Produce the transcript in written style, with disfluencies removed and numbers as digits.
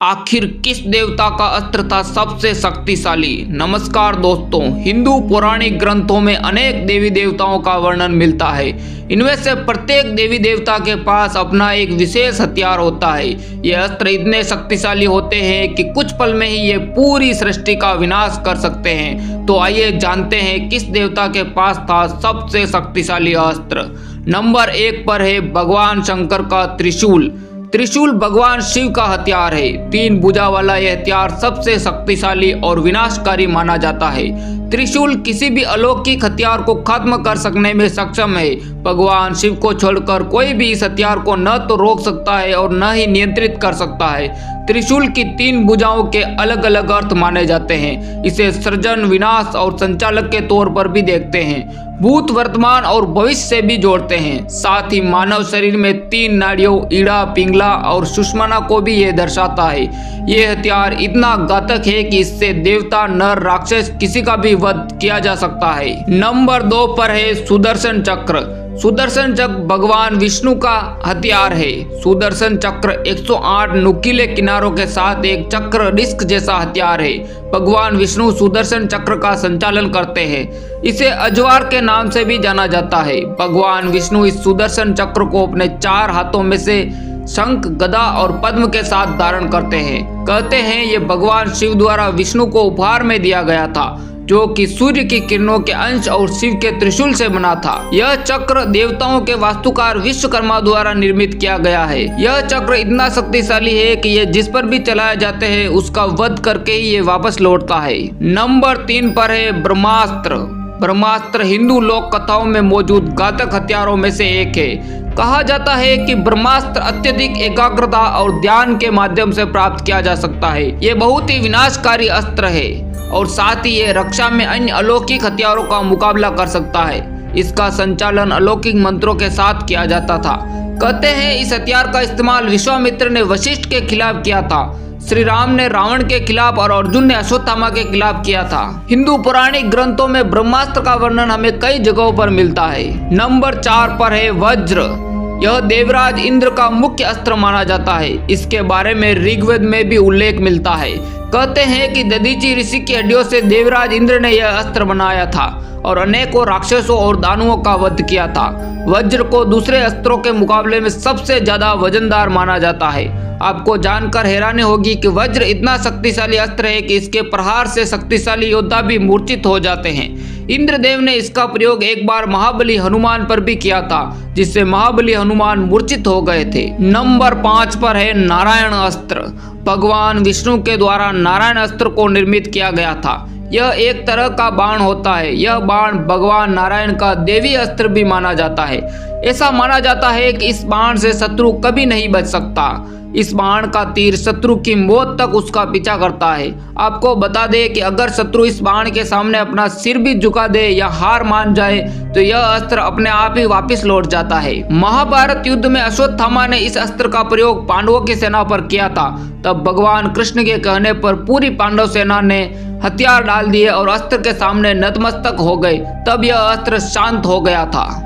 आखिर किस देवता का अस्त्र था सबसे शक्तिशाली। नमस्कार दोस्तों, हिंदू पौराणिक ग्रंथों में अनेक देवी देवताओं का वर्णन मिलता है। इनमें से प्रत्येक देवी देवता के पास अपना एक विशेष हथियार होता है। ये अस्त्र इतने शक्तिशाली होते हैं कि कुछ पल में ही ये पूरी सृष्टि का विनाश कर सकते हैं। तो आइए जानते हैं किस देवता के पास था सबसे शक्तिशाली अस्त्र। नंबर 1 पर है भगवान शंकर का त्रिशूल। त्रिशूल भगवान शिव का हथियार है। 3 भुजा वाला यह हथियार सबसे शक्तिशाली और विनाशकारी माना जाता है। त्रिशूल किसी भी अलौकिक हथियार को खत्म कर सकने में सक्षम है। भगवान शिव को छोड़कर कोई भी इस हथियार को न तो रोक सकता है और न ही नियंत्रित कर सकता है। त्रिशूल की 3 भुजाओं के अलग अलग अर्थ माने जाते हैं। इसे सृजन, विनाश और संचालक के तौर पर भी देखते हैं। भूत, वर्तमान और भविष्य से भी जोड़ते हैं। साथ ही मानव शरीर में 3 नाड़ियों ईड़ा, पिंगला और सुषुम्ना को भी ये दर्शाता है। ये हथियार इतना घातक है कि इससे देवता, नर, राक्षस किसी का भी वध किया जा सकता है। नंबर 2 पर है सुदर्शन चक्र। सुदर्शन चक्र भगवान विष्णु का हथियार है। सुदर्शन चक्र 108 नुकीले किनारों के साथ एक चक्र डिस्क जैसा हथियार है। भगवान विष्णु सुदर्शन चक्र का संचालन करते हैं। इसे अजवार के नाम से भी जाना जाता है। भगवान विष्णु इस सुदर्शन चक्र को अपने 4 हाथों में से शंख, गदा और पद्म के साथ धारण करते हैं। कहते हैं ये भगवान शिव द्वारा विष्णु को उपहार में दिया गया था, जो कि सूर्य की किरणों के अंश और शिव के त्रिशूल से बना था। यह चक्र देवताओं के वास्तुकार विश्वकर्मा द्वारा निर्मित किया गया है। यह चक्र इतना शक्तिशाली है कि ये जिस पर भी चलाए जाते हैं उसका वध करके ही ये वापस लौटता है। नंबर 3 पर है ब्रह्मास्त्र। ब्रह्मास्त्र हिंदू लोक कथाओं में मौजूद घातक हथियारों में से एक है। कहा जाता है कि ब्रह्मास्त्र अत्यधिक एकाग्रता और ध्यान के माध्यम से प्राप्त किया जा सकता है। ये बहुत ही विनाशकारी अस्त्र है और साथ ही ये रक्षा में अन्य अलौकिक हथियारों का मुकाबला कर सकता है। इसका संचालन अलौकिक मंत्रों के साथ किया जाता था। कहते हैं इस हथियार का इस्तेमाल विश्वामित्र ने वशिष्ठ के खिलाफ किया था, श्री राम ने रावण के खिलाफ और अर्जुन ने अश्वत्थामा के खिलाफ किया था। हिंदू पौराणिक ग्रंथों में ब्रह्मास्त्र का वर्णन हमें कई जगहों पर मिलता है। नंबर 4 पर है वज्र। यह देवराज इंद्र का मुख्य अस्त्र माना जाता है। इसके बारे में ऋग्वेद में भी उल्लेख मिलता है। कहते हैं कि दधीचि ऋषि की हड्डियों से देवराज इंद्र ने यह अस्त्र बनाया था और अनेकों राक्षसों और दानवों का वध किया था। वज्र को दूसरे अस्त्रों के मुकाबले में सबसे ज्यादा वजनदार माना जाता है। आपको जानकर हैरानी होगी कि वज्र इतना शक्तिशाली अस्त्र है कि इसके प्रहार से शक्तिशाली योद्धा भी मूर्छित हो जाते हैं। इंद्रदेव ने इसका प्रयोग एक बार महाबली हनुमान पर भी किया था, जिससे महाबली हनुमान मूर्छित हो गए थे। नंबर 5 पर है नारायण अस्त्र। भगवान विष्णु के द्वारा नारायण अस्त्र को निर्मित किया गया था। यह एक तरह का बाण होता है। यह बाण भगवान नारायण का देवी अस्त्र भी माना जाता है। ऐसा माना जाता है कि इस बाण से शत्रु कभी नहीं बच सकता। इस बाण का तीर शत्रु की मौत तक उसका पीछा करता है। आपको बता दें कि अगर शत्रु इस बाण के सामने अपना सिर भी झुका दे या हार मान जाए तो यह अस्त्र अपने आप ही वापस लौट जाता है। महाभारत युद्ध में अश्वत्थामा ने इस अस्त्र का प्रयोग पांडवों की सेना पर किया था। तब भगवान कृष्ण के कहने पर पूरी पांडव सेना ने हथियार डाल दिए और अस्त्र के सामने नतमस्तक हो गए। तब यह अस्त्र शांत हो गया था।